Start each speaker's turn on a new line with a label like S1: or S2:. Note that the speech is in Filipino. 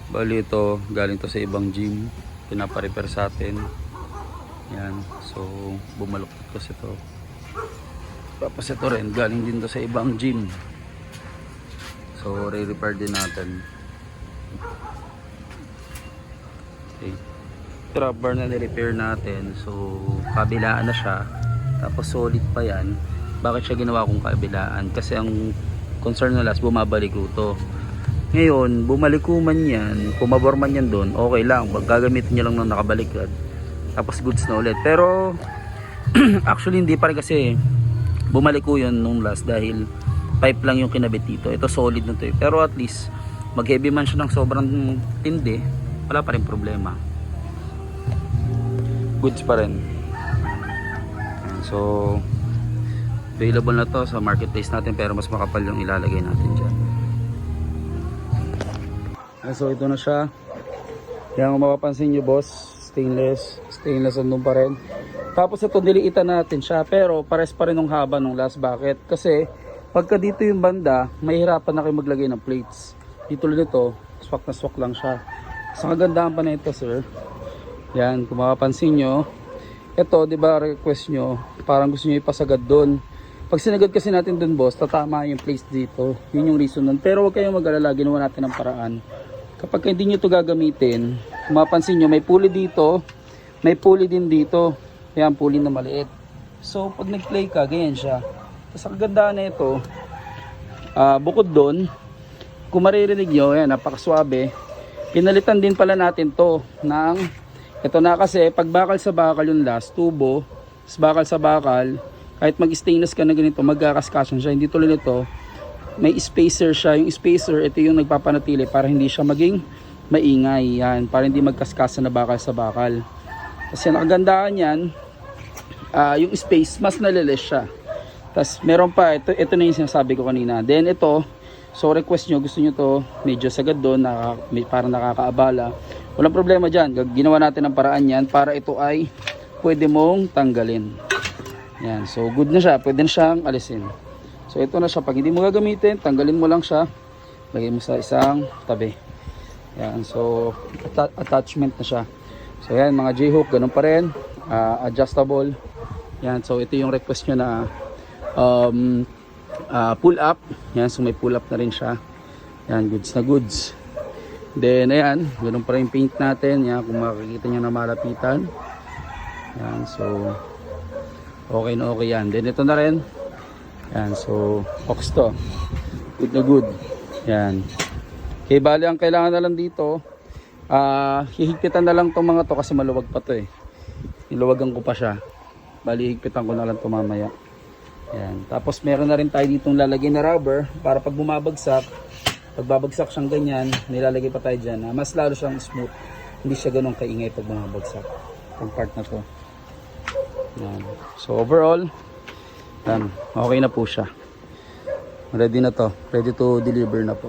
S1: Bali ito, galing to sa ibang gym. Pinapa-repair sa atin. Yan. So, bumaluktot kasi ito. Tapos ito rin, galing din to sa ibang gym. So, re-repair din natin. Okay. Trap bar na ni-repair natin. So, kabilaan na siya. Tapos solid pa yan. Bakit siya ginawa kong kabilaan? Kasi ang concern na last, bumabalik to. Ngayon, bumalik man yan, pumabor man yan doon, okay lang. Pag gagamitin nyo lang ng nakabaliktad, tapos goods na ulit. Pero, actually hindi pa rin kasi bumalik yun nung last dahil pipe lang yung kinabit dito. Ito solid na to eh. Pero at least, mag heavy man siya ng sobrang tindi, wala pa rin problema. Goods pa rin. So, available na to sa marketplace natin pero mas makapal yung ilalagay natin dyan. So ito na siya. Kaya kung mapapansin nyo boss, stainless nandun pa rin. Tapos ito diliitan natin siya pero pares pa rin ng haba ng last bucket. Kasi pagka dito yung banda, mahirapan na kayo maglagay ng plates. Dito ulit ito, swak na swak lang siya. Sa kagandahan pa na ito sir. Yan, kung mapapansin nyo. Ito, di ba request nyo, parang gusto nyo ipasagad doon. Pag sinagad kasi natin doon boss, tatama yung place dito. Yun yung reason nun. Pero huwag kayong mag-alala, ginawa natin ng paraan. Kapag hindi nyo ito gagamitin, mapapansin nyo, may pulley dito, may pulley din dito. Ayan, pulley na maliit. So, pag nag-play ka, ganyan siya. Tapos, ang kagandahan na ito, bukod doon, kung maririnig nyo, ayan, napakaswabe. Pinalitan din pala natin to ng, ito na kasi, pag bakal sa bakal yung last, tubo, bakal sa bakal, kahit mag-stainless ka na ganito, magkakaskasyon siya. Hindi tulad nito, may spacer siya. Yung spacer, ito yung nagpapanatili para hindi siya maging maingay. Yan, para hindi magkaskasa na bakal sa bakal. Kasi nakagandaan yan, yung space, mas nalilis siya. Tapos meron pa, ito na yung sinasabi ko kanina. Then ito, so request nyo, gusto nyo to medyo sagad doon, parang nakakaabala. Walang problema dyan. Ginawa natin ang paraan yan para ito ay pwede mong tanggalin. Yan, so good na siya. Pwede na siyang alisin. So ito na siya, pag hindi mo gagamitin, tanggalin mo lang siya, lagay mo sa isang tabi. Yan, so attachment na siya. So yan mga J-hook, ganun pa rin, adjustable. Yan, so ito yung request nyo na pull up. Yan, so may pull up na rin siya. Yan, goods na goods. Then ayan, ganun pa rin yung paint natin. Yan, kung makikita nyo na malapitan. Yan, so okay na okay yan. Then ito na rin. Yan, so box to. Good na good. Yan. Okay, bali ang kailangan na lang dito, hihigpitan na lang tong mga to kasi maluwag pa to eh. Niluwagan ko pa siya. Bali higpitan ko na lang to mamaya. Yan. Tapos meron na rin tayo ditong lalagay na rubber para pag bumabagsak, pag babagsak siyang ganyan, nilalagay pa tayo dyan. Mas lalo siyang smooth. Hindi siya ganun kaingay pag bumabagsak. Yung part na to. Yan. So overall, yan, okay na po siya. Ready na to. Ready to deliver na po.